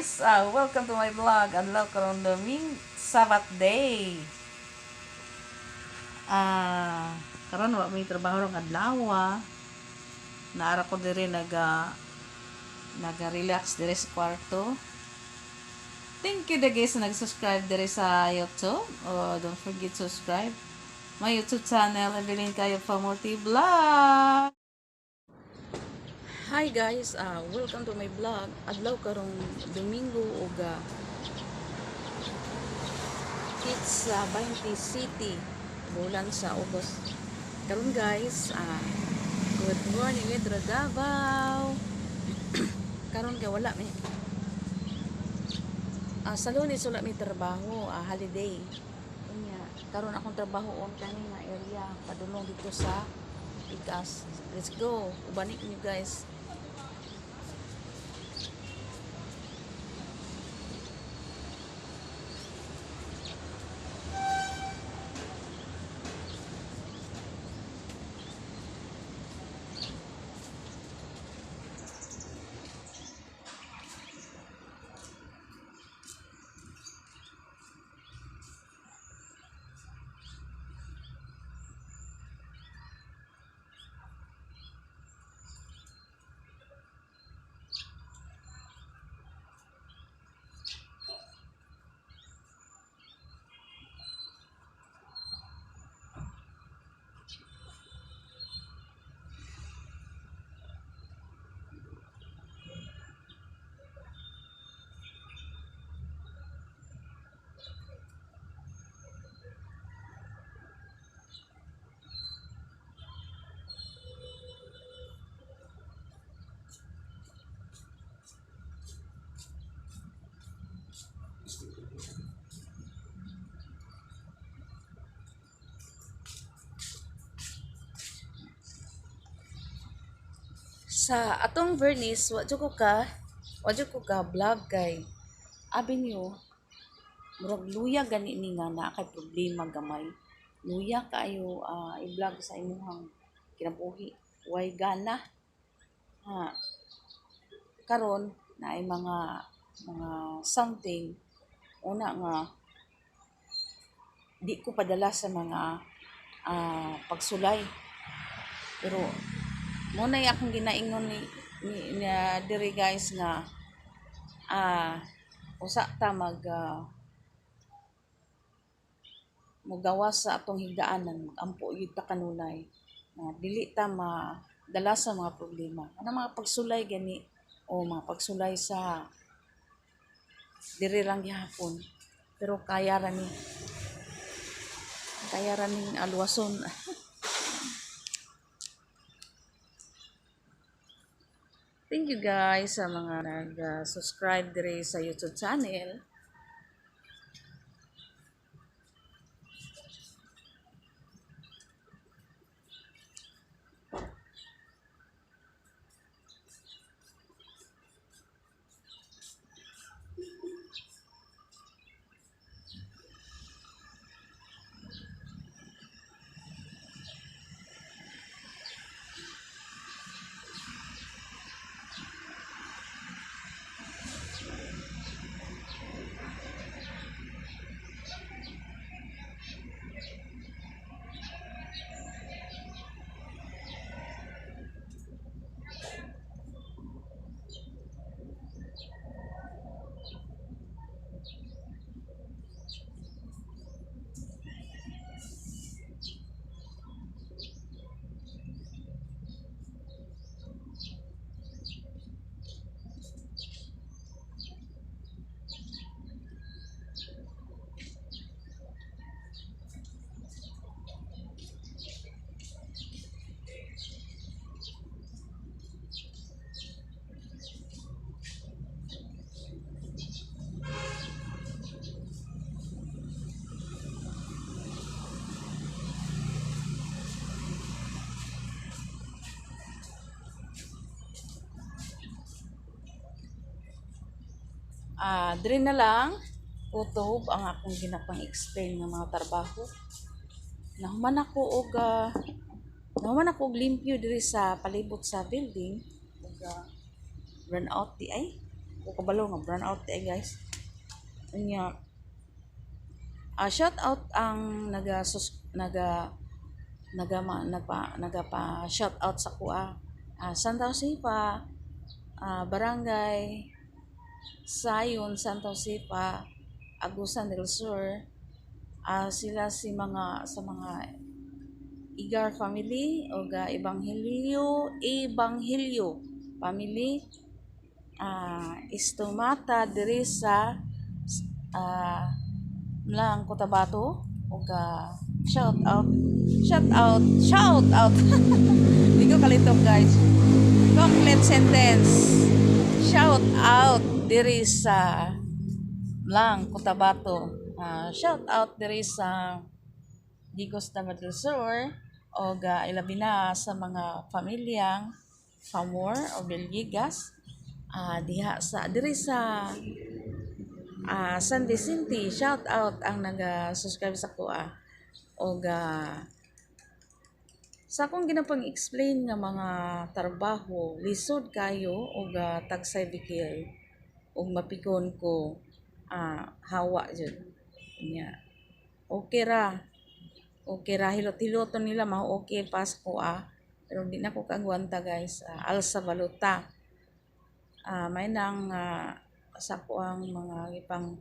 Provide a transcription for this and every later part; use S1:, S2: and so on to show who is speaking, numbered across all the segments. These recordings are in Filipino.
S1: guys, welcome to my vlog. Adlaw karon Sabat day. Karon wa may trabaho rong adlaw. Naara ko diri naga-relax diri sa kwarto. Thank you guys na nag-subscribe diri sa YouTube. Don't forget to subscribe my YouTube channel, Evelyn Kayo Pamuti Vlog. Hi guys, welcome to my vlog. Adlaw karong Domingo ug it's 20 City, bulan sa August. Karon guys, good morning Metro Davao. Karon kay wala mi sa Lunes wala mi trabaho, holiday. Unya, karon akong trabaho on kani nga area padulong dito sa Ikas. Let's go. Ubanik niyo guys. Sa atong Vernice, wadyo ko ka vlog kay abi niyo murag luya gani ni nga na kay problema gamay. Luya kaayo i-vlog sa imuhang kinabuhi. Way gana. Ha, karon na ay mga something una nga di ko padala sa mga pagsulay. Pero mo na akong ginaingon ni diri guys nga usa ta magawas sa atong higdaanan, mag-ampo yun ta kanunay na dili ta madala sa mga problema. Ano mga pagsulay gani o mga pagsulay sa diri lang gihapon. Pero kaya ra ning alwason. Thank you guys sa mga nag-subscribe diri sa YouTube channel. Diri na lang utob ang akong ginapang-explain ng mga trabaho. Nahuman ako og limpyo diri sa palibot sa building ug run out di ay ko kabalo nga burn out guys. Unya shout out ang nagpa shout out sa kuha. Santa Sipa, Barangay Sayon, Santa Sipa, Agusan del Sur, sila sa mga Igar family o Ebanghilyo family, Istomata diri sa Mlang Cotabato o shout out hindi ko kalito guys, complete sentence, shout out diri sa Mlang Cotabato, shout out diri sa Digos del Sur o ilabi na sa mga pamilyang Famor o Belgigas, diha sa diri sa San Vicente. Shout out ang naga-subscribe sa kuha o sa akong ginapang explain nga mga trabaho lisod kayo o tagsay bikil o mapikon ko hawa jud niya. Okay ra hilot-hiloton nila mao okay pas ko pero di na ko kagwanta guys. Alsa baluta may nang sa ko ang mga ipang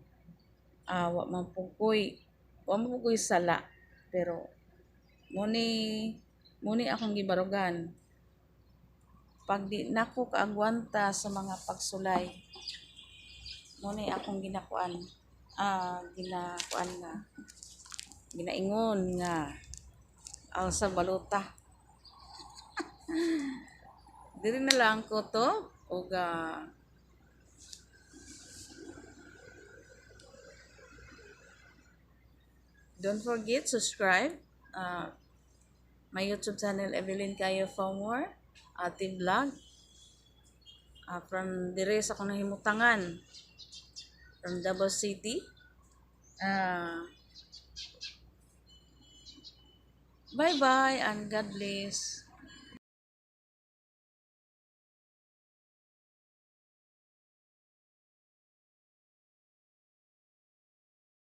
S1: wa mapugoy sala pero muni akong gibarugan pag di nako kaagwanta sa mga pagsulay, muni akong ginakuan nga ginaingon nga alsa baluta. Diri na lang ko to ug don't forget subscribe my YouTube channel Evelyn Cayo Famor Ate Vlog, from dire sa akong nahimutangan from Davao City. Bye bye and God bless.